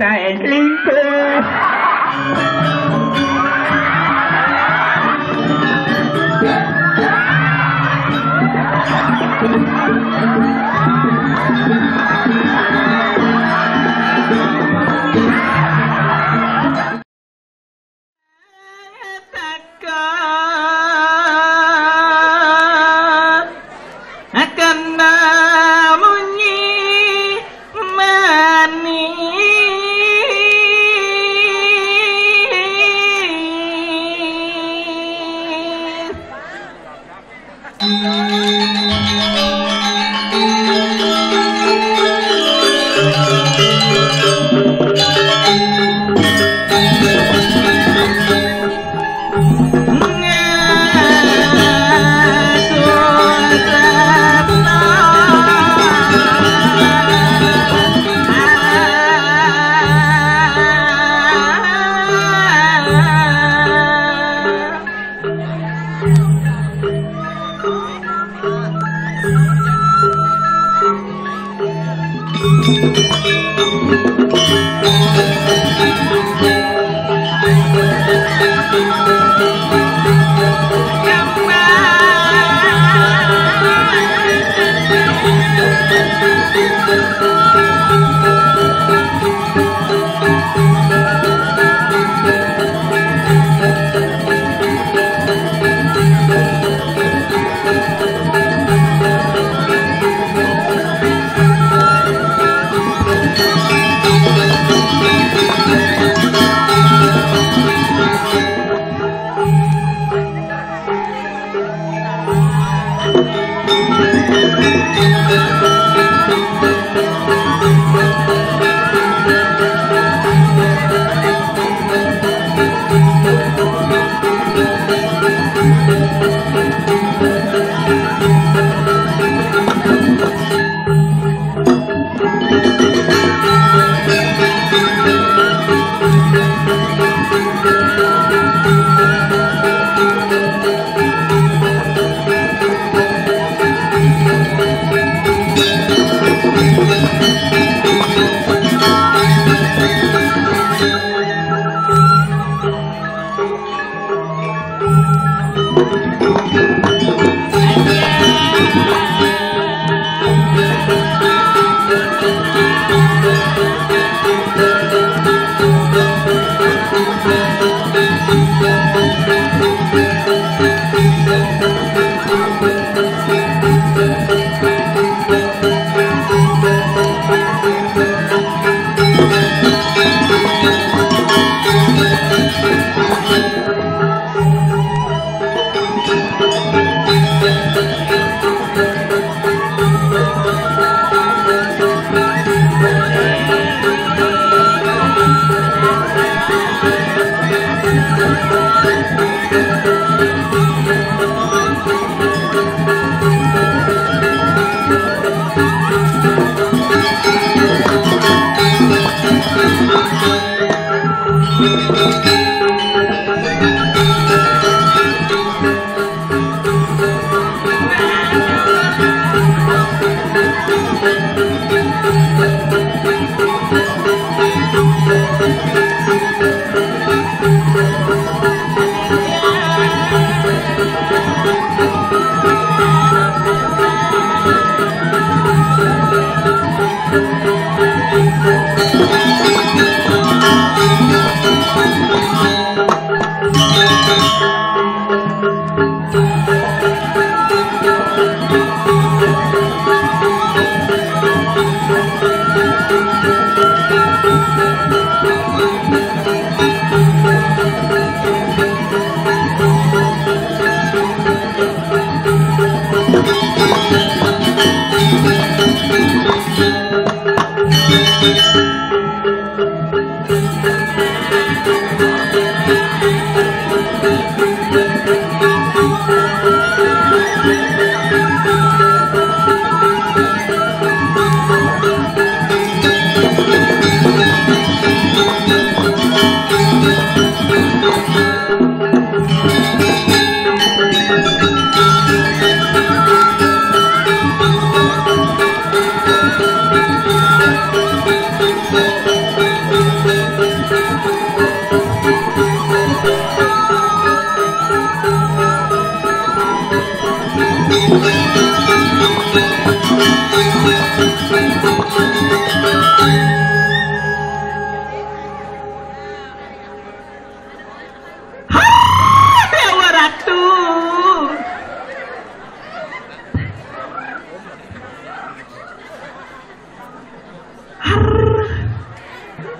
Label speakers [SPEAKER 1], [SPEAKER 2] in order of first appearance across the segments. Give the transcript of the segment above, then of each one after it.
[SPEAKER 1] tại linh cơ.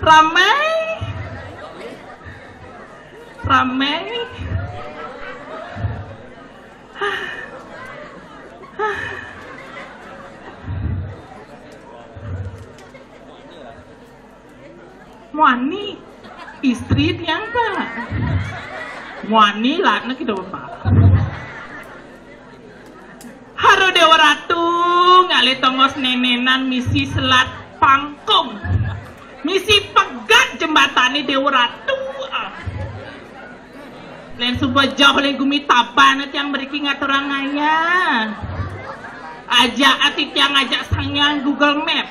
[SPEAKER 2] ramai ramai Muani istri tiang pak Muani lah nak kita bapak Haro Dewa Ratu ngali tongos nenenan misi selat pangkung misi pegat jembatani Dewa Ratu len subuh jauh len gumi taban tiang meriki ngaturang ayah ajak ati tiang ajak sangyang Google Map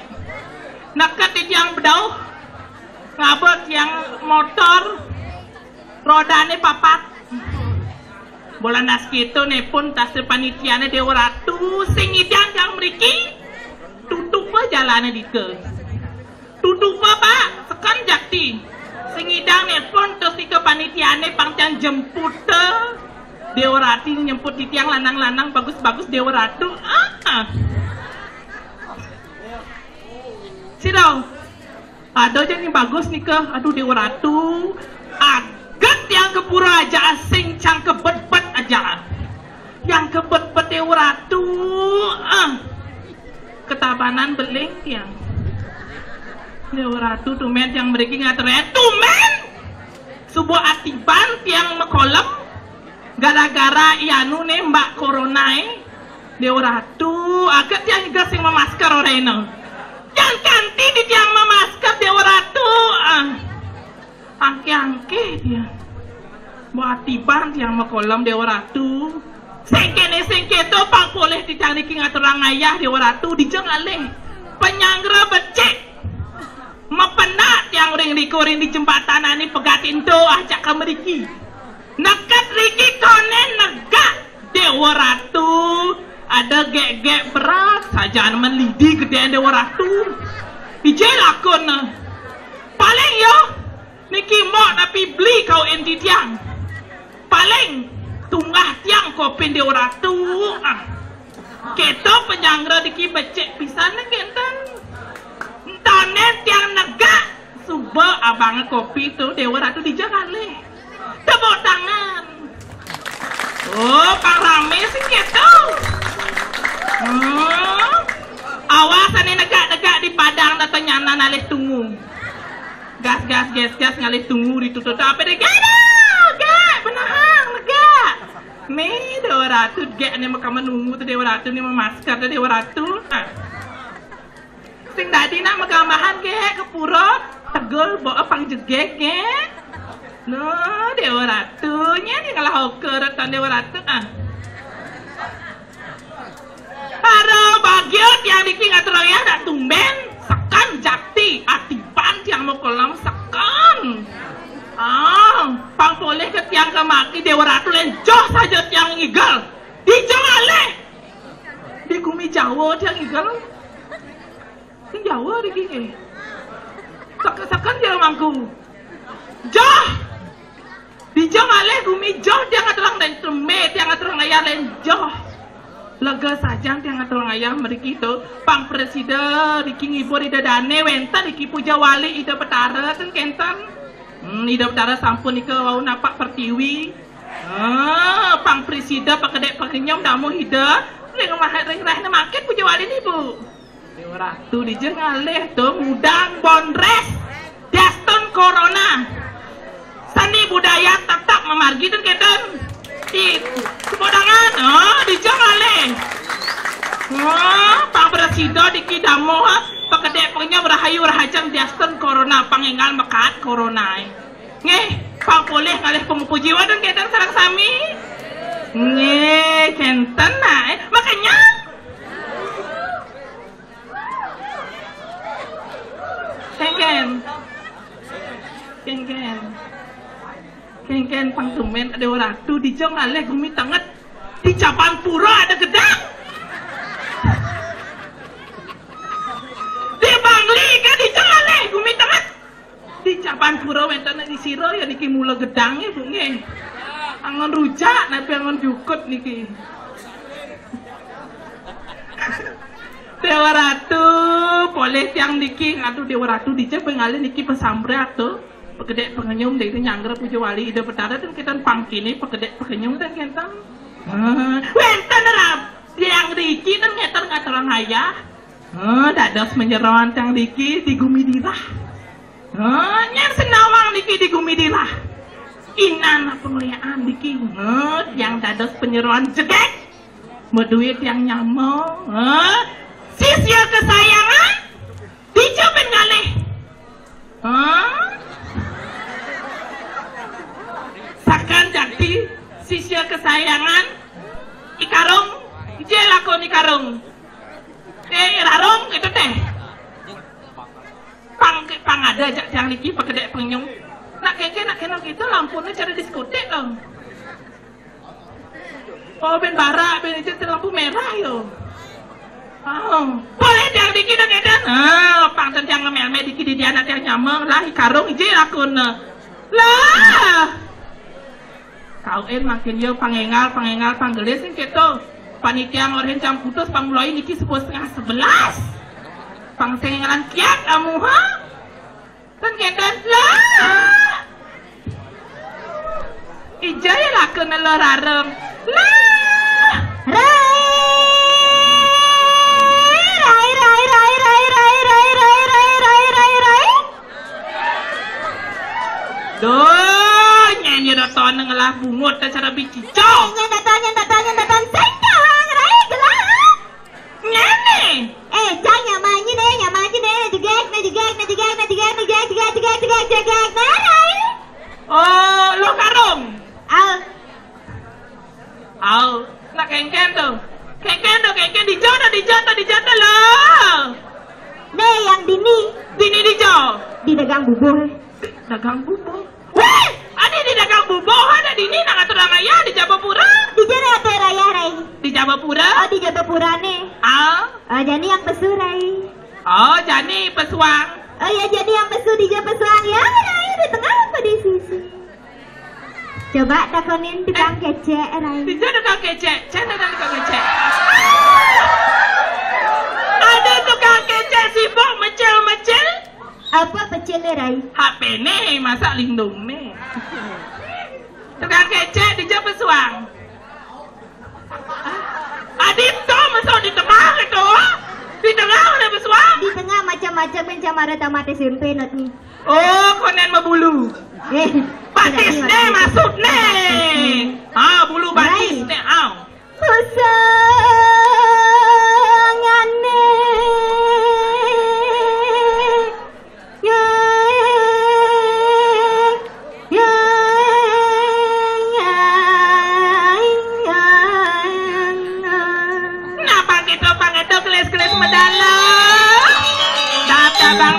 [SPEAKER 2] nakat tiang bedauh ngabot yang motor rodane papat bola nas gitu nih pun tas panitiane Dewa Ratu sing idang yang meriki tutup aja jalannya dike tutup apa sekan jakti sing idang nih pun terus ke panitiane pangcan jemput Dewa Ratu nyemput di tiang lanang-lanang bagus-bagus Dewa Ratu Sidau ada aja nih bagus nih ke aduh Dewa Ratu agat yang kepura aja asing cang kebet-bet aja yang kebet-bet Dewa Ratu ketabanan beling tiang Dewa Ratu tumen yang mereka ngatur tumen sebuah atiban tiang mekolem gara-gara ianu nih mbak corona Dewa Ratu agat yang gasing memasker oreno yang ganti di tiang memasker Dewa Ratu angke-angke dia buat tiban tiang mekolam Dewa Ratu sengke to pang boleh dicari ngaturang ayah Dewa Ratu dijeng alih penyangra becek mepena tiang ring ring di jembatan ani pegatin do ajak ke meriki nekat riki konen negak Dewa Ratu ada gek-gek berat saja melidi gedean Dewa Ratu ije lakon paling yo niki mo tapi beli kau enti tiang paling tunggah tiang kopin Dewa Ratu keto penyangra diki becek pisan kenten entane tiang negak suba abang kopi tu Dewa Ratu dijagale tepuk tangan oh pang rame sih keto awas ane negak-negak di padang datang nyana nalih tunggu gas ngalih tunggu ditutup apa deh gak benahang negak me Dewa Ratu gak ane maka menunggu tu Dewa Ratu ni memasker tu Dewa Ratu sing tadi nak megambahan gak kepura tegel bawa pang jegek gak no Dewa Ratu nya ni ngalah hoker datang Dewa Ratu Haro bagian yang diki ngaturang ya dak tumben sekan jakti atiban tiang mau kolam sekan pang boleh ke tiang kemaki Dewa Ratu lenjoh saja tiang igal dijong aleh di gumi Jawa tiang igal tiang Jawa diki sekan dia mangku joh dijong aleh gumi joh dia ngaturang dan tumbe tiang ngaturang ayah lenjoh lega saja tiang ngaturang ayah meriki itu pang presiden diki ngibur ida dane wenta diki puja wali ida petara ten kenten ida petara sampun ika wau napak pertiwi pang presiden pakedek pakenyom damu ida ring reh makin puja wali ni bu Dewa Ratu dijeng alih tuh mudang bonres daston corona seni budaya tetap memargi ten kenten Sepodangan, dijang alih. Pang presiden diki damo, pakedek pengnya berahayu rahajang diaston corona, pangengal mekat corona. Ngeh, pang boleh ngalih pengupujiwa dan kenten sarang sami. Ngeh, kenten makanya. Kengken pangtumen Dewa Ratu dijong aleh gumi tanget di Capan Pura ada gedang di Bangli kan dijong aleh gumi tanget di Capan Pura wenten di siro ya niki mula gedangnya bunge angon rujak nabi angon jukut niki Dewa Ratu, boleh tiang niki, aduh Dewa Ratu dije pengalih niki pesambret tuh, pegedek pengenyum dari nyangger puja wali ide petara dan kita pangkini pegedek pengenyum dan kita, wenten rap, tiang niki dan ngater orang ayah, dados menyeruan tiang niki di gumidirah, nyar senawang niki di gumidirah, inan pengliaan niki, yang dados penyeruan jegek, meduit yang nyamuk, sisya kesayangan dicobain ngalih sakan jadi sisya kesayangan ikarung ije lakon ikarung rarung itu teh pang ada jak yang niki pegedek pengyung nak kenal gitu lampunya cara diskotek dong oh ben barak ben itu lampu merah yo. Oh, boleh yang dikit dan edan. Pangten yang ngemel-mel dikit di anak yang nyameng lah ikarung ije lakun. Lah. Kauin makin yo pangengal panggelis sing keto. Panitia ngorhen jam putus pangmulai niki 10:30 11. Pangsengalan kiat amu ha. Kan kedan lah. Ije lakun lerarem. Lah. Duh, nyanyi datang ngelah bungut dan cara bicicau.
[SPEAKER 1] Nyanyi datang sekarang rai gelah.
[SPEAKER 2] Nyanyi.
[SPEAKER 1] Jangan nyamanyi deh, jegek rai.
[SPEAKER 2] Oh, lo karung.
[SPEAKER 1] Au,
[SPEAKER 2] Nak kengken tuh. Kengken dijodoh loh.
[SPEAKER 1] nih yang
[SPEAKER 2] Dini dijo.
[SPEAKER 1] di dagang bubur.
[SPEAKER 2] Dagang bubuh. Weh, ada di dagang bubuh, ada dini nang atur raya di Jabapura.
[SPEAKER 1] Di jere ate raya rai.
[SPEAKER 2] Di Jabapura?
[SPEAKER 1] Oh di Jabapura nih. Jadi yang pesu rai.
[SPEAKER 2] Oh, jani pesuang.
[SPEAKER 1] Oh ya jadi yang pesu di Japesuang ya rai di tengah apa di sisi. Coba takonin tukang kecek rai.
[SPEAKER 2] Di jana tukang kecek, tukang kecek. Ada tukang kecek sibuk mecel.
[SPEAKER 1] Apa pecel rai?
[SPEAKER 2] HP nih, masa lindung nih. Tukang kecek di Japesuang. Adit tuh masuk di tengah itu. Di tengah ada Pesuang.
[SPEAKER 1] Di tengah macam-macam pencamara tamate sempe not nih.
[SPEAKER 2] Oh, konen membulu. Batis nih masuk nih. Bulu batis nih.
[SPEAKER 1] Kusangane
[SPEAKER 2] keles mendalam. Dada bang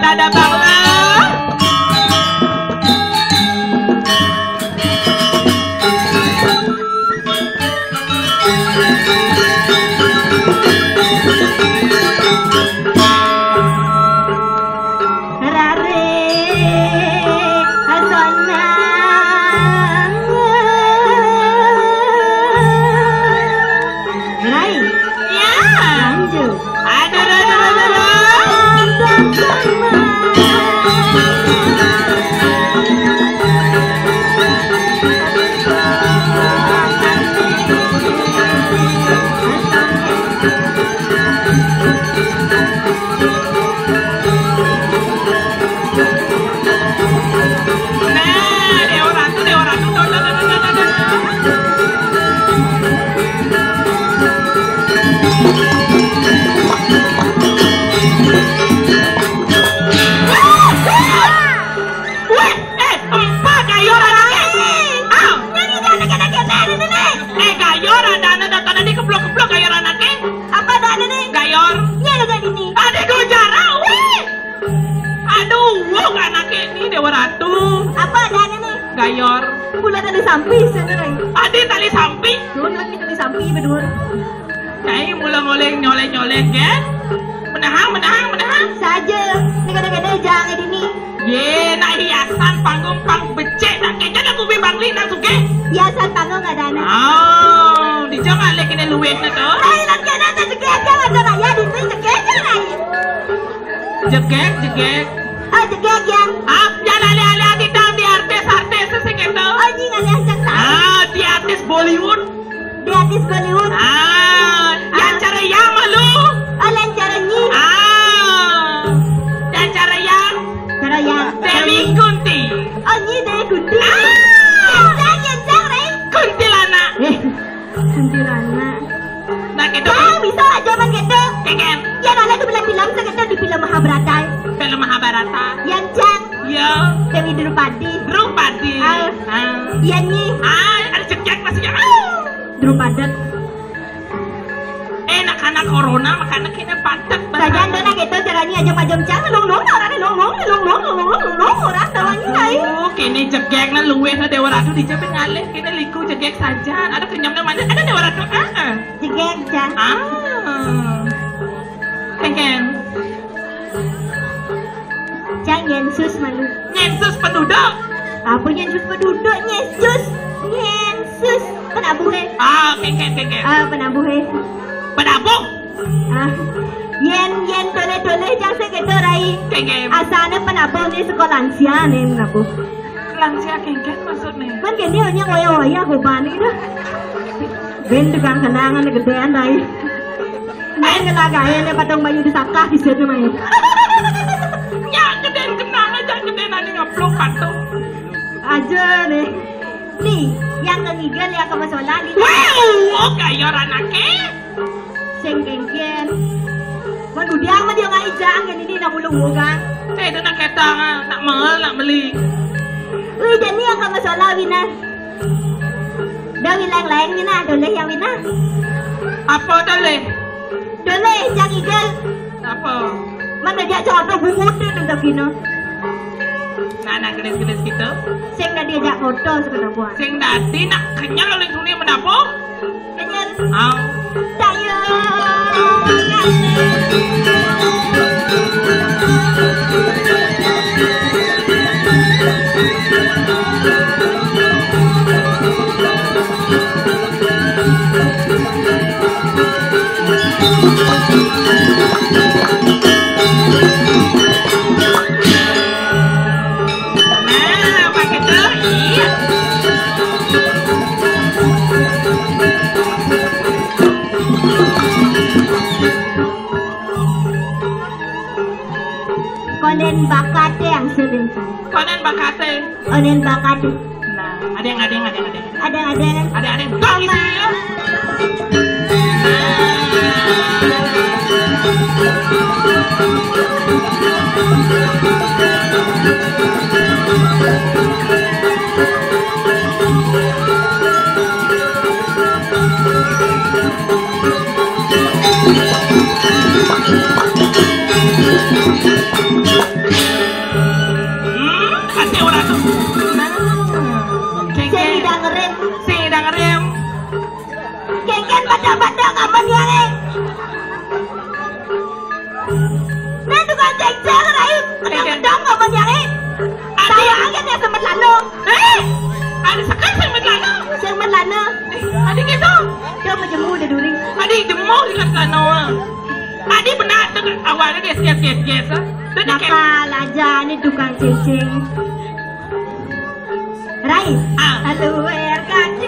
[SPEAKER 2] gayor.
[SPEAKER 1] Bulan tali sampi sebenarnya.
[SPEAKER 2] Ada tali sampi.
[SPEAKER 1] Donon di tali sampi berdua.
[SPEAKER 2] Nyai mulai nyolek kan? Menahang.
[SPEAKER 1] Saja. Negara-negara jangan ini.
[SPEAKER 2] Ye, nak hiasan panggung becek nak kayaknya nak ubi bangli nak suke.
[SPEAKER 1] Hiasan panggung ada anak.
[SPEAKER 2] Oh, di jangan lek ini luwet na to.
[SPEAKER 1] Ay, nak kena tak suke jangan ada raya di sini suke.
[SPEAKER 2] Jegek, jegek.
[SPEAKER 1] Oh, jegek yang.
[SPEAKER 2] Jangan alih-alih ditang di artis-artis sing itu.
[SPEAKER 1] Oh, ini ngalih sang.
[SPEAKER 2] Di artis Bollywood.
[SPEAKER 1] Di artis Bollywood.
[SPEAKER 2] Yang cara yang malu.
[SPEAKER 1] Oh, lain cara ni.
[SPEAKER 2] Dan cara yang.
[SPEAKER 1] Cara yang.
[SPEAKER 2] Dewi Kunti.
[SPEAKER 1] Oh, ni Dewi Kunti. Yang Rai.
[SPEAKER 2] Kuntilanak.
[SPEAKER 1] Kuntilanak.
[SPEAKER 2] Nah, gitu.
[SPEAKER 1] Bisa aja man gitu.
[SPEAKER 2] Kengem.
[SPEAKER 1] Yang ada tu film sekitar di film Mahabharata.
[SPEAKER 2] Film Mahabharata.
[SPEAKER 1] Yang Cang.
[SPEAKER 2] Yo.
[SPEAKER 1] Dewi Drupadi.
[SPEAKER 2] Drupadi.
[SPEAKER 1] Yang ni.
[SPEAKER 2] Ada cekek masih ya.
[SPEAKER 1] Drupadat.
[SPEAKER 2] Karena corona makanya kita padat.
[SPEAKER 1] Saja anda nak gitu caranya aja macam Cang. Long orang tawanya lain.
[SPEAKER 2] Kini jegek na luweh na Dewa Ratu dijepit ngalih. Kini liku jegek saja. Ada kenyamnya mana? Ada Dewa Ratu.
[SPEAKER 1] Jegek Cang.
[SPEAKER 2] Kengken.
[SPEAKER 1] Cang Yensus malu.
[SPEAKER 2] Yensus penduduk.
[SPEAKER 1] Apa Yensus penduduk? Yensus penabuhe.
[SPEAKER 2] Kengken.
[SPEAKER 1] Penabuhe.
[SPEAKER 2] Penabuh.
[SPEAKER 1] Yen dole Cang segitu Rai.
[SPEAKER 2] Kengken.
[SPEAKER 1] Asalnya penabuh ni sekolah lansia ni penabuh.
[SPEAKER 2] Lansia kengken maksudnya.
[SPEAKER 1] Kan kini hanya waya goban ni dah. Ben tukang kenangan gedean Rai. Main ngelagain ni patong bayu di sakah di situ main.
[SPEAKER 2] Ya gedean kenangan aja gedean ani ngaplok patung.
[SPEAKER 1] Aja nih. Nih, yang ketiga yang ke masalah ni.
[SPEAKER 2] Wow, kayak orang nake.
[SPEAKER 1] Sing kengken. Waduh dia mah dia ngai jang kan ini nak ulu kan.
[SPEAKER 2] Saya itu nak ketang, nak mahal, nak beli.
[SPEAKER 1] Wih, jadi yang ke masalah Wina. Dah wilang lain Wina, dole yang Wina.
[SPEAKER 2] Apa dole?
[SPEAKER 1] Dole yang igel.
[SPEAKER 2] Apa?
[SPEAKER 1] Mana dia contoh bungut tu untuk kino.
[SPEAKER 2] Nah, gelis-gelis gitu.
[SPEAKER 1] Sing dah diajak foto sekedar buat.
[SPEAKER 2] Sing dati nak kenyal oleh dunia mendapo.
[SPEAKER 1] Kenyal.
[SPEAKER 2] Tayo.
[SPEAKER 1] Konen bakate yang sering.
[SPEAKER 2] Konen bakate.
[SPEAKER 1] Konen bakate.
[SPEAKER 2] Nah, ada yang. Ada. Tong itu ya.
[SPEAKER 1] Bada-bada ngapain dia ni? Ni tukang ceng-ceng Rai. Kedang-kedang ngapain dia ni? Saya angin yang semet lana.
[SPEAKER 2] Ada sekali semet lana.
[SPEAKER 1] Semet lana.
[SPEAKER 2] Adik gitu.
[SPEAKER 1] Dia menjemu dah duri.
[SPEAKER 2] Adik jemu dengan lana. Adik benar dengan awalnya dia siap-siap.
[SPEAKER 1] Nakal aja ni tukang ceng-ceng. Rai. Halo RKD.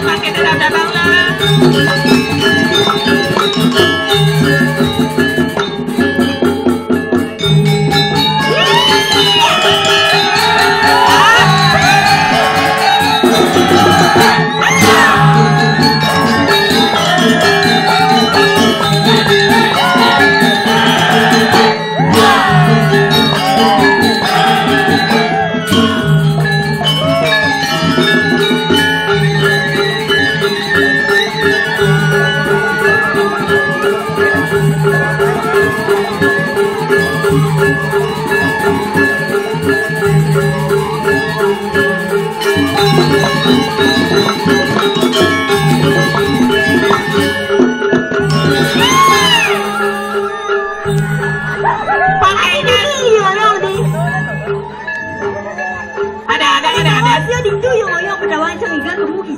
[SPEAKER 2] Pakai dadang lah. Ada.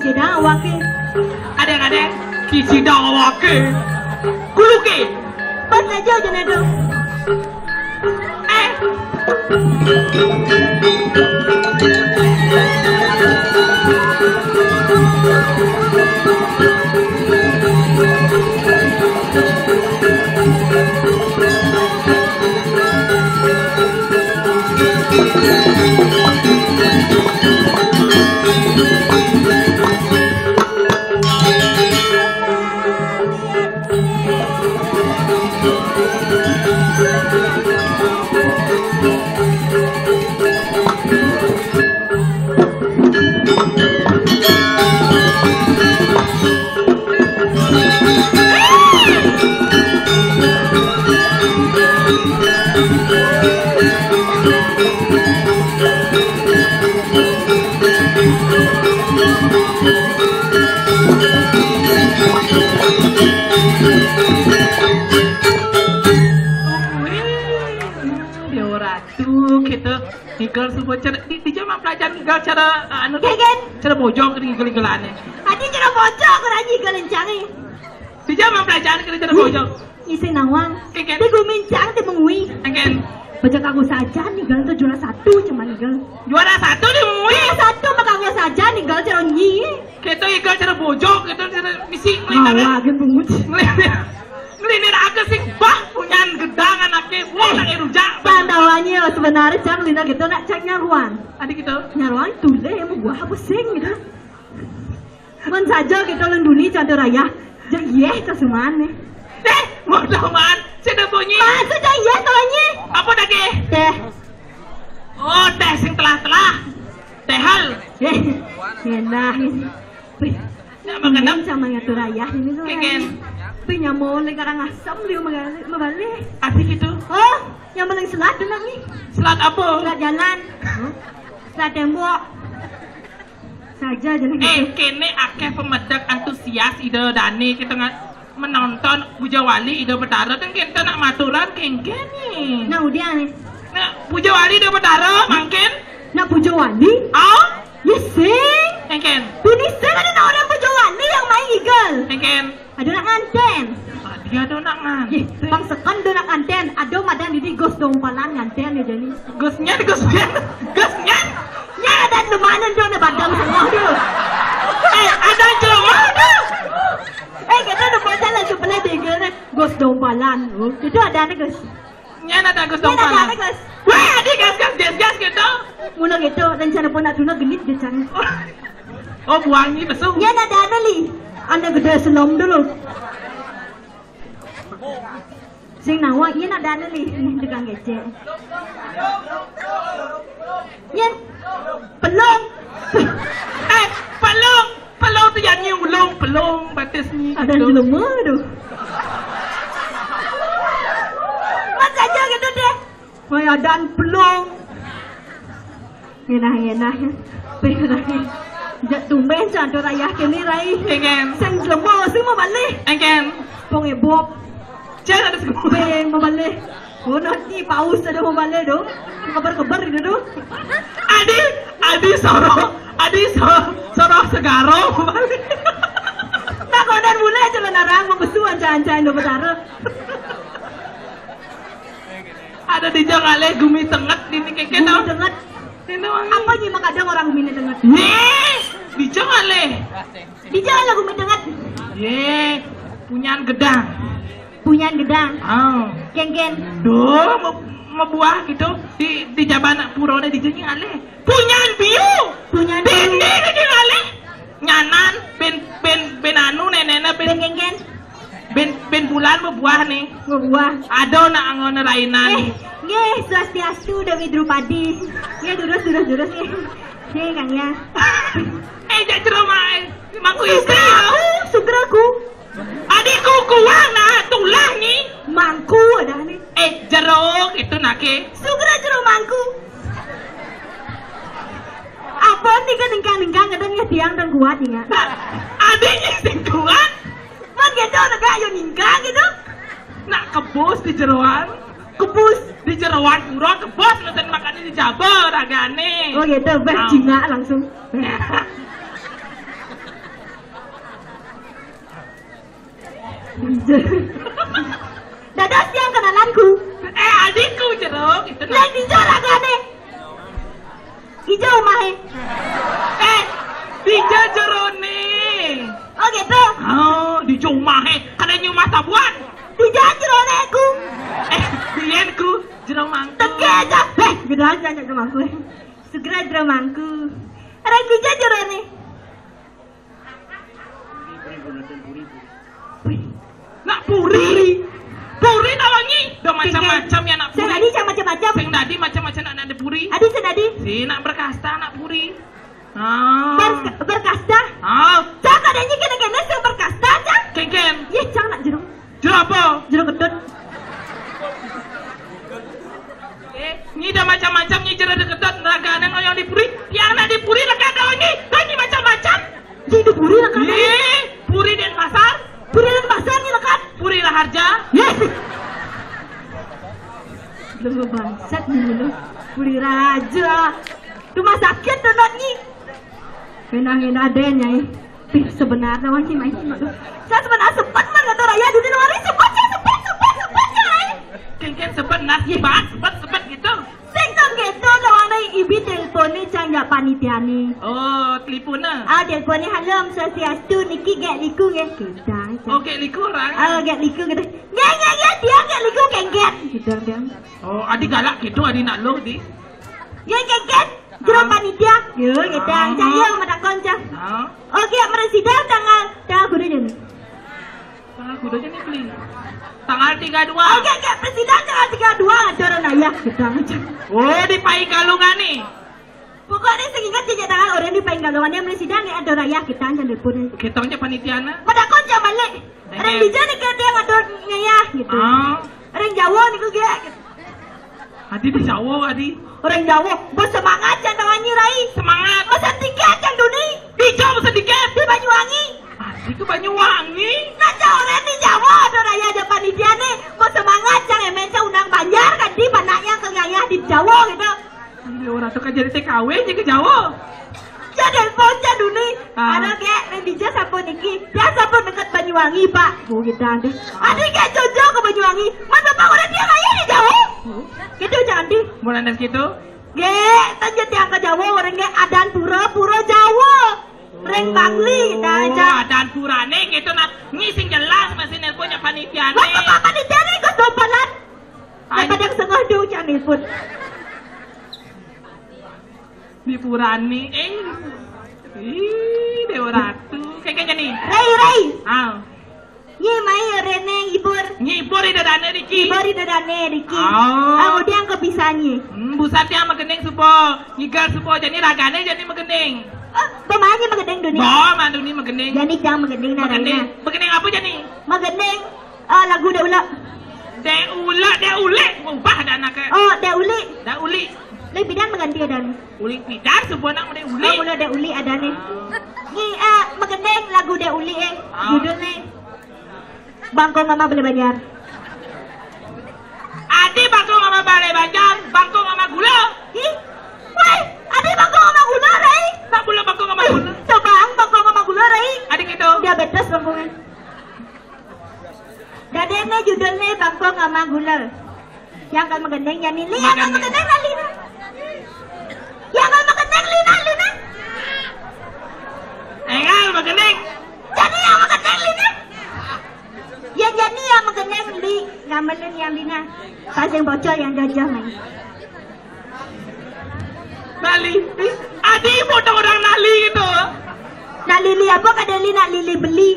[SPEAKER 1] Kidang awake.
[SPEAKER 2] Adek-adek, kisi dah awake. Kuluke.
[SPEAKER 1] Pas aja jenedo.
[SPEAKER 2] Nigel semua cara di jam pelajaran Nigel cara anu
[SPEAKER 1] Kegen.
[SPEAKER 2] cara bojong ke nigel-nigelannya.
[SPEAKER 1] Adi cara bocok aku lagi kelencangi.
[SPEAKER 2] Di jam pelajaran ke cara bojong.
[SPEAKER 1] Iseng nawang.
[SPEAKER 2] Kegen.
[SPEAKER 1] Dia gumincang dia mengui.
[SPEAKER 2] Kegen.
[SPEAKER 1] Bocok aku saja Nigel itu juara 1 cuma Nigel.
[SPEAKER 2] Juara 1 dia mengui.
[SPEAKER 1] Juara 1 maka aku saja Nigel cara nyi.
[SPEAKER 2] Kita Nigel cara bojong, kita cara misi
[SPEAKER 1] Mawa gen bungut.
[SPEAKER 2] Ngelinir aku sih bah punyan gedang anaknya. Wah nak rujak.
[SPEAKER 1] Tandawanya sebenarnya cang lina gitu nak cek nyaruan.
[SPEAKER 2] Adik gitu.
[SPEAKER 1] Nyaruan tule yang mau gua pusing gitu. Kan saja kita lenduni catur raya. Jadi yeh kesemane.
[SPEAKER 2] Mudah-mudahan saya bunyi.
[SPEAKER 1] Masa dah yeh tolongnya.
[SPEAKER 2] Apa dah ke?
[SPEAKER 1] Teh.
[SPEAKER 2] Oh teh sing telah-telah. Teh hal.
[SPEAKER 1] Enak ini.
[SPEAKER 2] Nak mengenap.
[SPEAKER 1] Sama ngatur raya ini tuh.
[SPEAKER 2] Kegen.
[SPEAKER 1] Punya mau karang asam liu mabalik.
[SPEAKER 2] Adik gitu.
[SPEAKER 1] Oh, yang paling selat dulu nih.
[SPEAKER 2] Selat apa?
[SPEAKER 1] Selat jalan. Selat tembok. Saja jalan gitu.
[SPEAKER 2] Kene akeh pemedak antusias ide Dani kita menonton Puja Wali ide Betara kan kita nak maturan kengken nih.
[SPEAKER 1] Nah udah nih.
[SPEAKER 2] Nah Puja Wali ide Betara mungkin.
[SPEAKER 1] Nak puja wali?
[SPEAKER 2] Oh?
[SPEAKER 1] Yesing.
[SPEAKER 2] Kengken.
[SPEAKER 1] Ini saya ada orang puja wali yang main eagle.
[SPEAKER 2] Kengken.
[SPEAKER 1] Ada nak nganten.
[SPEAKER 2] Dia ada nak nganten.
[SPEAKER 1] Bang sekan do nak nganten. Ada madan di gos dompalan nganten ya jadi.
[SPEAKER 2] Gosnya.
[SPEAKER 1] Ya ada lumayan do na badam semua do.
[SPEAKER 2] Ada jelema do.
[SPEAKER 1] Kita udah baca lah sebelah eagle na gos dompalan. Itu ada nih guys.
[SPEAKER 2] Nya ada gos
[SPEAKER 1] Ada
[SPEAKER 2] dompalan.
[SPEAKER 1] nih guys.
[SPEAKER 2] Wah, adik gas gitu.
[SPEAKER 1] Mula gitu rencana pun nak tuna genit dia cang.
[SPEAKER 2] Oh, buangnya besu.
[SPEAKER 1] Ya ada li. Anda gede selom dulu. Sing nawang iya ada li. Ini tukang gece. Yen pelong.
[SPEAKER 2] Pelong tu yang nyulung, pelong batas ni.
[SPEAKER 1] Ada jelema tu. Mas aja gitu deh. Wah ada pelong. Enak. Perih. Jak tumben cantik raya kini rai.
[SPEAKER 2] Kengken.
[SPEAKER 1] Sang jelema sing mau balik.
[SPEAKER 2] Kengken.
[SPEAKER 1] Pong ebok.
[SPEAKER 2] Jangan ada semua.
[SPEAKER 1] Beng mau balik. Oh nanti paus ada mau balik dong. Kabar itu dong.
[SPEAKER 2] Adi soro segaro mau balik.
[SPEAKER 1] Nak kodan mulai jalan narang mau besuan jangan do betara.
[SPEAKER 2] Ada di jangale gumi tenget ini kengken tau.
[SPEAKER 1] Dengat. Apa ni mak ada orang gumi dengat?
[SPEAKER 2] Nih, di jangale.
[SPEAKER 1] Di jalan lagu dengat.
[SPEAKER 2] Ye, punyaan gedang.
[SPEAKER 1] Punyaan gedang.
[SPEAKER 2] Oh.
[SPEAKER 1] Kengken.
[SPEAKER 2] Duh, mau buah gitu di jabana purone di jengi ale. Punyaan biu.
[SPEAKER 1] Punyaan
[SPEAKER 2] Bini
[SPEAKER 1] biu.
[SPEAKER 2] di jengi ale. Nyanan ben anu nenena
[SPEAKER 1] Ben kengken.
[SPEAKER 2] ben bulan mau buah nih.
[SPEAKER 1] Mau buah.
[SPEAKER 2] Ado nak angon rainan.
[SPEAKER 1] Nggih, swastiastu Dewi Drupadi. Nggih durus nggih. Nggih Kang ya.
[SPEAKER 2] Jak jeromai. Mangku istri.
[SPEAKER 1] Sugraku.
[SPEAKER 2] Adikku kuang nah tulah nih.
[SPEAKER 1] Mangku ada nih.
[SPEAKER 2] Jeruk itu nake.
[SPEAKER 1] Sugra jero mangku. Apa nih kan ningkang ada nih tiang dan kuat ya.
[SPEAKER 2] Adiknya sing kuat.
[SPEAKER 1] Man gitu ada kayu ningkang gitu.
[SPEAKER 2] Nak kebus di jeroan.
[SPEAKER 1] Kebus
[SPEAKER 2] Di jeroan pura kebus nonton makannya di Jabar agane.
[SPEAKER 1] oh gitu beh jingga langsung Dadas yang kenalanku.
[SPEAKER 2] Adikku jeruk itu.
[SPEAKER 1] Leng hijau lagane. Hijau mahe.
[SPEAKER 2] Hijau jerone.
[SPEAKER 1] Oh gitu.
[SPEAKER 2] Oh, di rumah kada nyumah tabuan.
[SPEAKER 1] Hijau jerone ku.
[SPEAKER 2] Bienku jeruk mangku.
[SPEAKER 1] Teke aja. Gede aja jeruk mangku. Segera jeruk mangku. Reng hijau jerone.
[SPEAKER 2] Nak puri. Puri nawangi. Do macam-macam ya nak puri.
[SPEAKER 1] Saya tadi macam-macam.
[SPEAKER 2] Sing tadi macam-macam nak ada puri.
[SPEAKER 1] Adi sedadi.
[SPEAKER 2] Si nak berkasta nak puri.
[SPEAKER 1] Berkasta. Cak adanya kena-kena sing berkasta cak.
[SPEAKER 2] Ken.
[SPEAKER 1] Iya cak nak jeruk.
[SPEAKER 2] Jeruk apa?
[SPEAKER 1] Jeruk kedut.
[SPEAKER 2] Ni dah macam-macam ni jeruk kedut neraka ada yang dipuri. Yang nak dipuri lega dawangi. Lagi macam-macam.
[SPEAKER 1] Jadi dipuri lah kan?
[SPEAKER 2] Puri dan pasar.
[SPEAKER 1] Puri dan pasar ni lekat.
[SPEAKER 2] Puri lah harja.
[SPEAKER 1] Yes. Lu bangsat ni lu. Puri raja. Rumah sakit donat ni. Kenangin adanya sebenarnya wajib main cuma tu. Saya sebenarnya sempat mengata raya di luar ini sempat ya.
[SPEAKER 2] Ken sempat sempat gitu.
[SPEAKER 1] Sengkang gitu lawan ibi telefon ni cangga panitia ni.
[SPEAKER 2] Oh, telefona.
[SPEAKER 1] Telefon ni halo sesiastu niki gak liku ya kita.
[SPEAKER 2] Oh, gak liku orang.
[SPEAKER 1] Gak liku gitu. Gak dia gak liku kengget. Gitu dia.
[SPEAKER 2] Oh, adik galak gitu adik nak lo di.
[SPEAKER 1] Ya kengget. Jeruk panitia. Yo gitu. Caya madak konca. Oke, presiden tanggal kuda ni.
[SPEAKER 2] Tanggal kuda ni beli. Tanggal 32.
[SPEAKER 1] Oke, presiden tanggal 32 acara ayah kita.
[SPEAKER 2] Oh, di Pai Galungan ni.
[SPEAKER 1] Pokoknya seingat dia tangan orang di Pai Galungan ni presiden ni ada raya kita jangan pun.
[SPEAKER 2] Kita punya panitiana.
[SPEAKER 1] Madak konca balik. Orang bija ni ke dia ngado ngayah gitu. Orang Jawa ni ku ge.
[SPEAKER 2] Adi di Jawa adi.
[SPEAKER 1] Orang Jawa bersemangat jangan tangannya rai.
[SPEAKER 2] Semangat.
[SPEAKER 1] Masa tiket jangan duni.
[SPEAKER 2] Hijau masa tiket.
[SPEAKER 1] Di Banyuwangi.
[SPEAKER 2] Itu Banyuwangi.
[SPEAKER 1] Nah orang di Jawa ada raya ada panitia ni. Bersemangat jangan menca undang Banjar kan di banaknya ke ngayah di Jawa gitu.
[SPEAKER 2] Ini orang tu kan jadi TKW je ke Jawa.
[SPEAKER 1] Jadi ponca duni. Ada ke Rendija sampun niki. Dia sampun dekat Banyuwangi pak. Oh kita ada. Adik ke Jojo ke Banyuwangi. Mana pak orang dia raya di Jawa. Gitu jangan di.
[SPEAKER 2] Mau nanti gitu?
[SPEAKER 1] Tanya tiang ke Jawa orang ke adan pura Jawa. Reng Bangli kita aja.
[SPEAKER 2] Adan pura ni gitu nak ngising jelas masih nelponnya panitia ni.
[SPEAKER 1] Wah panitia ni kau dompalan. Daripada yang setengah dua jangan pun.
[SPEAKER 2] Di Purani Dewa Ratu kayaknya nih
[SPEAKER 1] Rai
[SPEAKER 2] Nyi
[SPEAKER 1] mai rene
[SPEAKER 2] ngibur di dadane Riki
[SPEAKER 1] kemudian kepisahnya
[SPEAKER 2] busat yang mageneng supo nyigar supo jadi ragane jadi mageneng
[SPEAKER 1] pemainnya mageneng dunia
[SPEAKER 2] manduni mageneng
[SPEAKER 1] jadi jangan mageneng naranya
[SPEAKER 2] mageneng apa jadi
[SPEAKER 1] mageneng lagu
[SPEAKER 2] Deulek ubah dan anaknya Deuli
[SPEAKER 1] Lai bidang mengganti adan.
[SPEAKER 2] Uli pidar sebuah nak mula uli.
[SPEAKER 1] Mula ada uli adan ni. Ni magendeng lagu ada uli judul ni. Bangko Mama Bale Banjar.
[SPEAKER 2] Adi bangko Mama Bale Banjar, bangko Mama Gula.
[SPEAKER 1] Woi, adi bangko Mama Gula rai.
[SPEAKER 2] Tak boleh bangko Mama Gula.
[SPEAKER 1] Coba bangko Mama Gula rai.
[SPEAKER 2] Adik itu.
[SPEAKER 1] Diabetes bangkongan. Dadene judulnya bangko Mama Gula. Yang kan magendeng yang ni. Yang kan magendeng kali. Yang kan magendeng Lina.
[SPEAKER 2] Engal magendeng.
[SPEAKER 1] Jadi yang magendeng Lina. Ya jadi yang magendeng Li, ngamelin yang Lina. Pasang bocor yang jajah main.
[SPEAKER 2] Nali. Adi foto orang Nali gitu.
[SPEAKER 1] Nali apa kada Lina Lili beli.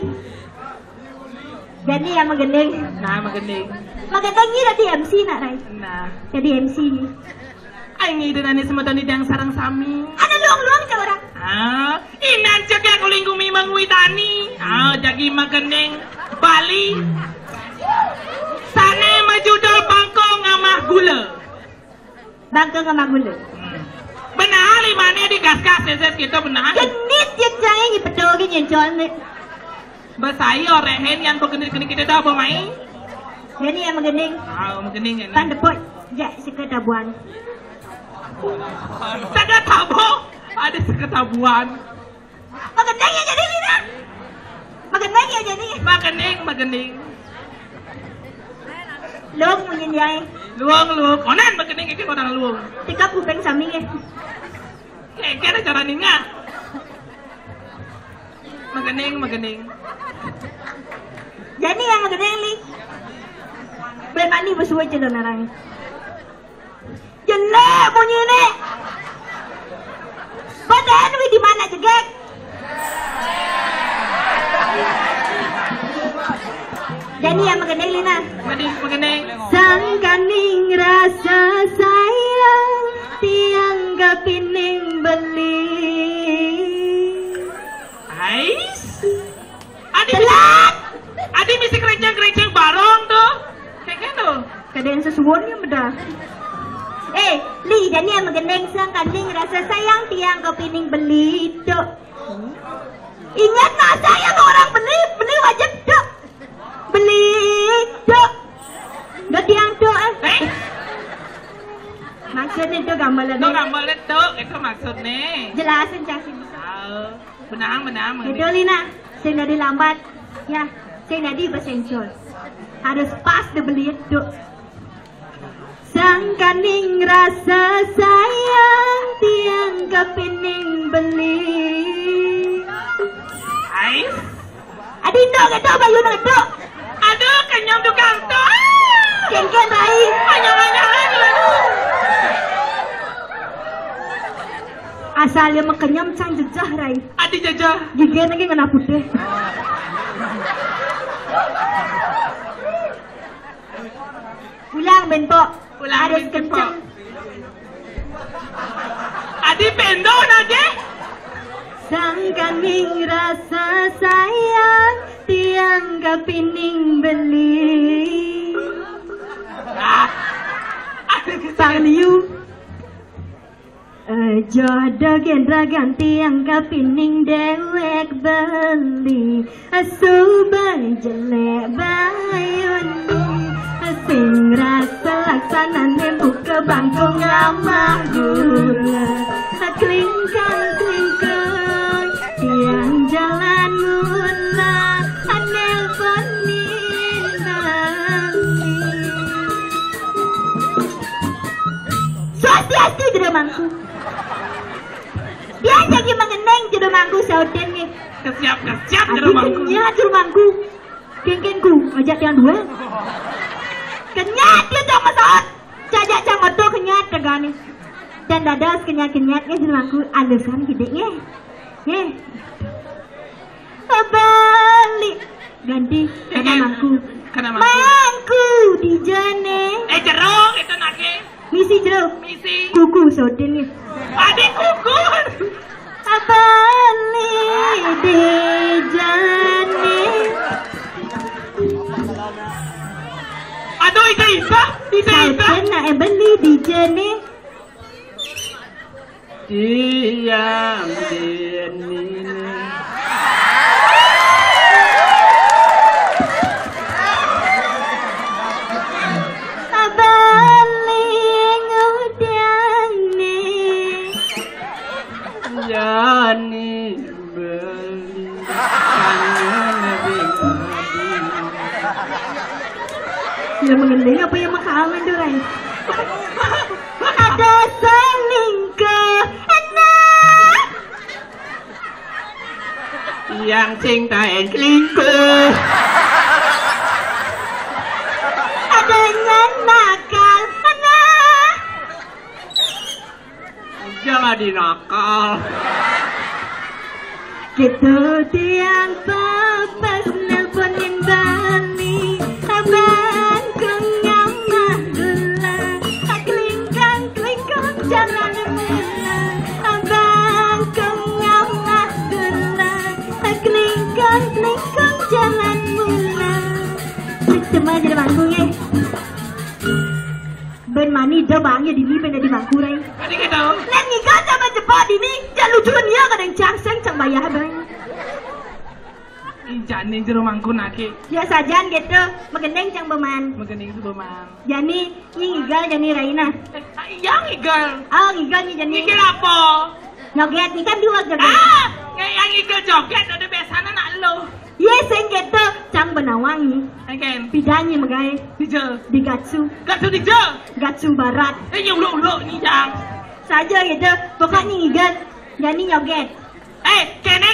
[SPEAKER 1] Jadi yang magendeng.
[SPEAKER 2] Nah magendeng.
[SPEAKER 1] Magendeng ni tadi MC nak Rai.
[SPEAKER 2] Nah.
[SPEAKER 1] Jadi MC ni.
[SPEAKER 2] Aing ide nani semua tani yang sarang sami.
[SPEAKER 1] Ada luang-luang ke orang?
[SPEAKER 2] Inan jaga kulingkumi mangui tani. Jagi mageneng Bali. Sana majudol bangko ngamah gula.
[SPEAKER 1] Bangko ngamah gula.
[SPEAKER 2] Benar limanya di gas-gas seset kita benar.
[SPEAKER 1] Genit yang saya ni betul ke nyencol ni.
[SPEAKER 2] Basayo rehen yang bergenit-genit kita dah apa main?
[SPEAKER 1] Jadi yang mageneng.
[SPEAKER 2] Mageneng ni.
[SPEAKER 1] Pan depot. Ya seketabuan.
[SPEAKER 2] Seketabu. Ada seketabuan.
[SPEAKER 1] Mageneng yang jadi Lina. Mageneng yang jadi.
[SPEAKER 2] Mageneng.
[SPEAKER 1] Luông mau nhìn vậy.
[SPEAKER 2] Luang. Onan bekening iki orang luang.
[SPEAKER 1] Tikap kuping sami nggih.
[SPEAKER 2] Kayak cara ninga. Magening.
[SPEAKER 1] Jadi yang magandang li. Bermani bersuai jalan orang. Jelek bunyi ini. Padahal di mana jegek? Jadi yang magandang li na.
[SPEAKER 2] Magening.
[SPEAKER 1] Sangkaning rasa sayang tiang kapining beli.
[SPEAKER 2] Ais.
[SPEAKER 1] Telat.
[SPEAKER 2] Adi mesti kerencang barong tuh. Kayak gitu.
[SPEAKER 1] Kadang sesuatu yang beda. Li dan yang magandang sangkaning rasa sayang tiang kapining beli dok. Ingat nak sayang orang beli wajib dok. Beli dok. Dok tiang dok Maksudnya itu gambaran.
[SPEAKER 2] Itu gambaran itu maksudnya.
[SPEAKER 1] Jelasin casin.
[SPEAKER 2] Benang.
[SPEAKER 1] Itu Lina, saya dari lambat. Ya, saya dari bersenjol. Harus pas dibeli itu. Sangkaning rasa sayang tiang kepining beli.
[SPEAKER 2] Ais.
[SPEAKER 1] Adi itu bayu itu.
[SPEAKER 2] Aduh, kenyang tukang tuh.
[SPEAKER 1] Kengken rai.
[SPEAKER 2] Anyang.
[SPEAKER 1] Asal yang makenyam cang jejah rai.
[SPEAKER 2] Adi jajah.
[SPEAKER 1] Gigi lagi ngena putih. Ulang benpok. Harus kenceng.
[SPEAKER 2] Adi pendo nade.
[SPEAKER 1] Sangkaning rasa sayang tiang kapining beli. Pangliu. Jodoh gendragan tiang kapining dewek beli. Asubay jelek bayuni. Sing rasa laksanane buka bangkong ramah gula. Klingkang tiang jalan mula. Nelpon Swasti jodoh mangku. Dia jadi mengeneng jodoh mangku sauden nih.
[SPEAKER 2] Kesiap jodoh mangku.
[SPEAKER 1] Kenyat jodoh mangku. Kengkenku ajak yang dua. Kenyat dia jangan masalah. Jajak cang oto kenyat tegane. Dan dadas kenyat-kenyatnya jodoh mangku alasan gede-nya. Balik ganti karena mangku. Mangku di jane.
[SPEAKER 2] Jeruk itu nake.
[SPEAKER 1] Misi jeruk.
[SPEAKER 2] Misi.
[SPEAKER 1] Kuku soden nih.
[SPEAKER 2] Adik kuku.
[SPEAKER 1] Balik di jane.
[SPEAKER 2] Aduh Isa.
[SPEAKER 1] Soden nak beli di jane.
[SPEAKER 2] Diam ini. Yani beli
[SPEAKER 1] ya mengendeng apa yang makamen durai. Ada selingkuh enak
[SPEAKER 2] yang cinta yang selingkuh.
[SPEAKER 1] adanya nakal enak.
[SPEAKER 2] Jangan dinakal.
[SPEAKER 1] Gitu tiang papas nelponin Bali. Abang kenyang gula. Klingkang jalan mula. Abang kenyang gula. Klingkang jalan mula. Semua jadi banggungnya. Ben mani dah bangnya di ni ben di bangku rai.
[SPEAKER 2] Tadi kita.
[SPEAKER 1] Len ni kan sama cepat ini. Jangan lucu dia kadang cang cang bayar bang.
[SPEAKER 2] Janin jero mangku nake.
[SPEAKER 1] Ya sajan gitu, mengeneng cang beman.
[SPEAKER 2] Megening itu bemang.
[SPEAKER 1] Jani, ini igal jani Raina.
[SPEAKER 2] Yang igal.
[SPEAKER 1] Oh, igal ni jani.
[SPEAKER 2] Igal apa?
[SPEAKER 1] Nyoget ni kan dua jaga.
[SPEAKER 2] Yang igal joget ada biasanya nak lo.
[SPEAKER 1] Yes, sengketo cang benawangi.
[SPEAKER 2] Engken.
[SPEAKER 1] Pidanyi magai
[SPEAKER 2] Dije.
[SPEAKER 1] di Gatsu,
[SPEAKER 2] Gatsu dije.
[SPEAKER 1] Gatsu Barat.
[SPEAKER 2] Ulo ni jang.
[SPEAKER 1] Saja gitu, pokoknya ngigat, jadi nyoget.
[SPEAKER 2] Kene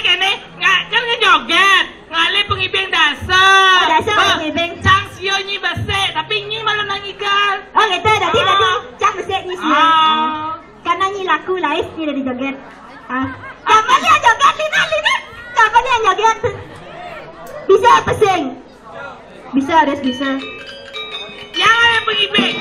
[SPEAKER 2] nggak kan ngejoget. Ngale pengibeng dasar.
[SPEAKER 1] Oh, dasar pengibeng.
[SPEAKER 2] Cang sio nyi bese, tapi nyi malah nangikan.
[SPEAKER 1] Oh gitu, tadi cang besek ni sih. Karena nyi laku lain ni dari joget. Kapan dia joget Lina? Kapan dia joget? Bisa pesing? Bisa, harus bisa.
[SPEAKER 2] Yang ada pengibeng.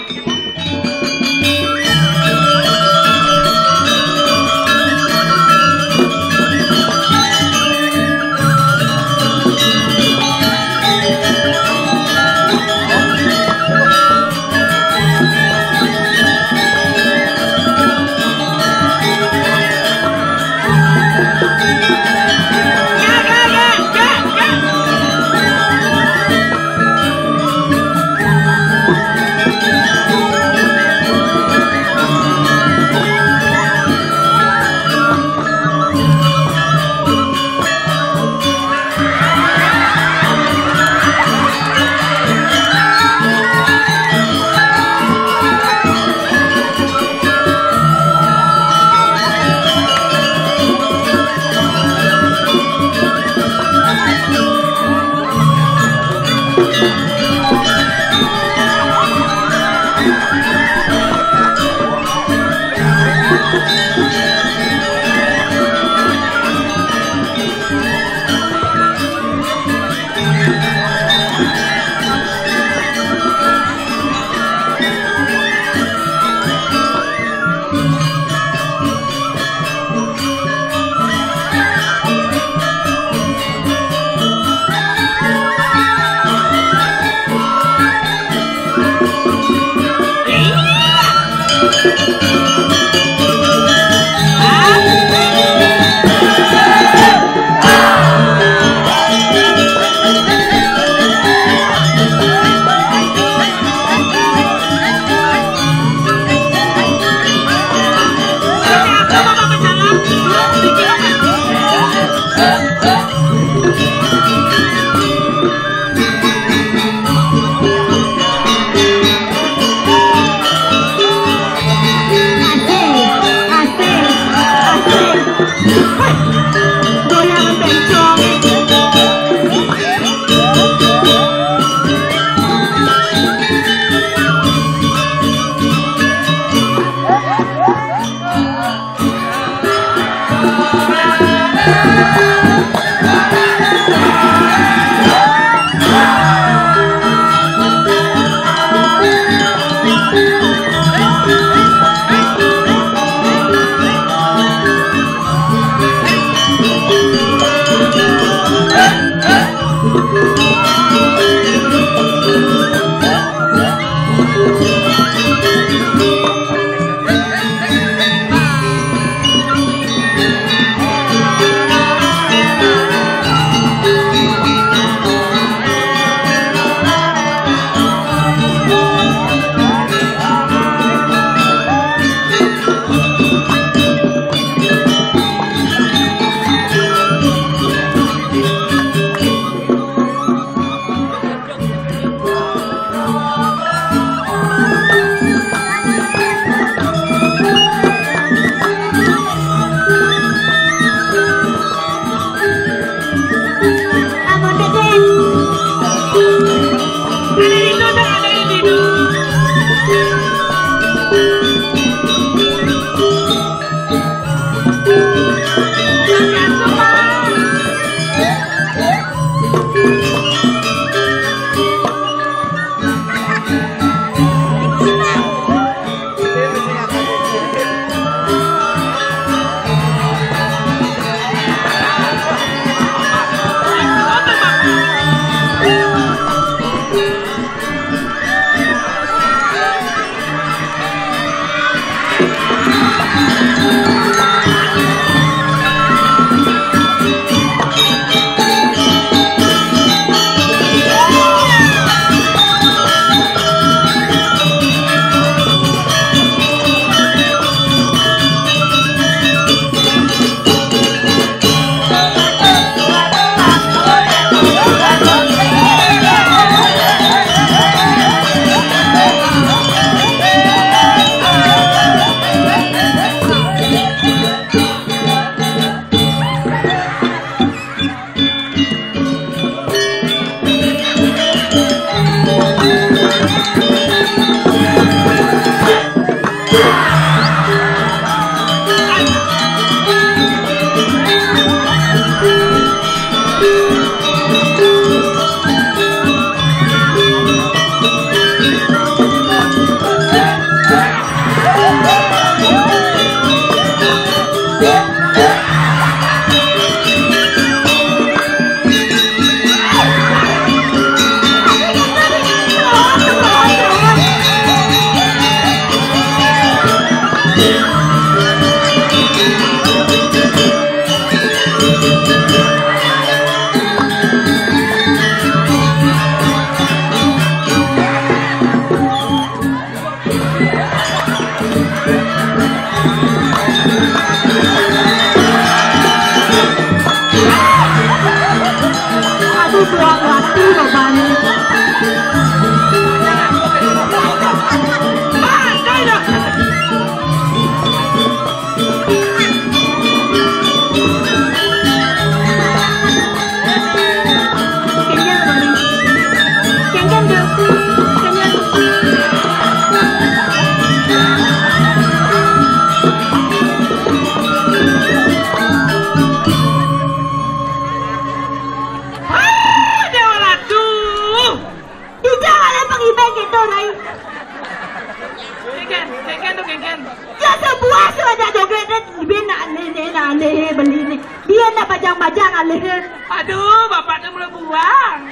[SPEAKER 1] bajang-bajang alih.
[SPEAKER 2] Aduh, bapaknya mulai buang.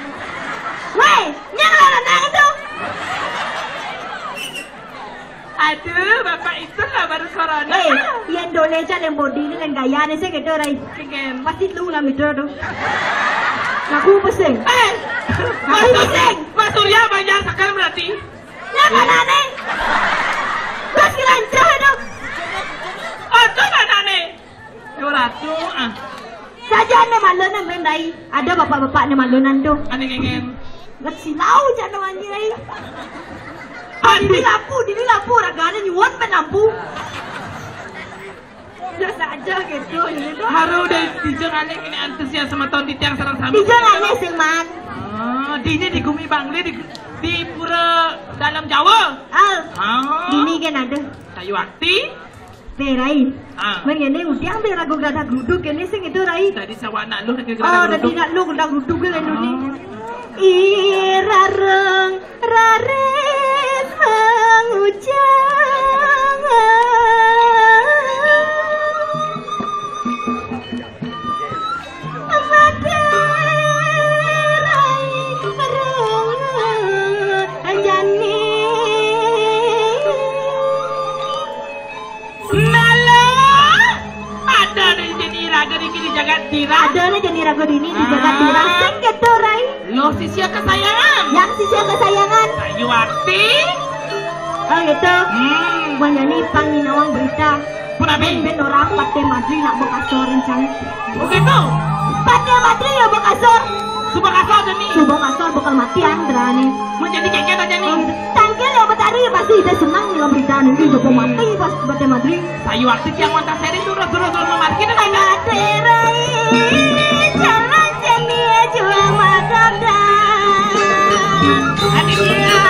[SPEAKER 1] Weh, nyang lanang itu.
[SPEAKER 2] Aduh, bapak itu lah baru corona.
[SPEAKER 1] Yang Indonesia yang body ini yang gaya nih saya gitu rai.
[SPEAKER 2] Kengen.
[SPEAKER 1] Pasti lu lah itu tuh. Ngaku pesing. Ngaku pesing.
[SPEAKER 2] Mas Surya banyak sekali berarti.
[SPEAKER 1] Ya mana nih? Terus kilancah itu.
[SPEAKER 2] Aduh mana nih? Ratu
[SPEAKER 1] Saja nih malunan bendai. Ada bapak-bapak nih malunan tuh.
[SPEAKER 2] Ane kengen.
[SPEAKER 1] Nggak silau jangan anjay. Dili lapu raganya nyuan penampu. Biasa aja gitu ini tuh.
[SPEAKER 2] Haru deh dijeng aneh ini antusias sama tahun di tiang sarang sami.
[SPEAKER 1] Dijeng aneh sih man.
[SPEAKER 2] Oh, dini di Gumi Bangli di pura dalam Jawa.
[SPEAKER 1] Dini kan ada.
[SPEAKER 2] Kayu akti.
[SPEAKER 1] Berai. Mengene udiang be ragu gada guduk kene sing itu rai.
[SPEAKER 2] Tadi sawa nak lu lagi
[SPEAKER 1] Oh, tadi nak lu gada guduk ke ini. Irareng rares mengujang. Ada nih jadi ragu dini di jagat tira sing gitu rai.
[SPEAKER 2] Lo sisia kesayangan.
[SPEAKER 1] Yang sisi kesayangan.
[SPEAKER 2] Kayu akti.
[SPEAKER 1] Oh gitu. Menyanyi panginawang berita. Ben orang Pate Madri nak bekasor rencang.
[SPEAKER 2] Oh gitu.
[SPEAKER 1] Pate Madri ya bekasor.
[SPEAKER 2] Sumpah kasar Jani.
[SPEAKER 1] Sumpah kasor bakal matian berani.
[SPEAKER 2] Mau jadi keket aja nih.
[SPEAKER 1] Tangkel ya betari pasti kita senang dengan berita nanti bakal mati pas Pate Madri.
[SPEAKER 2] Kayu akti yang wanita seri turun memarkir dan
[SPEAKER 1] jalan seni jual madam dan
[SPEAKER 2] adik dia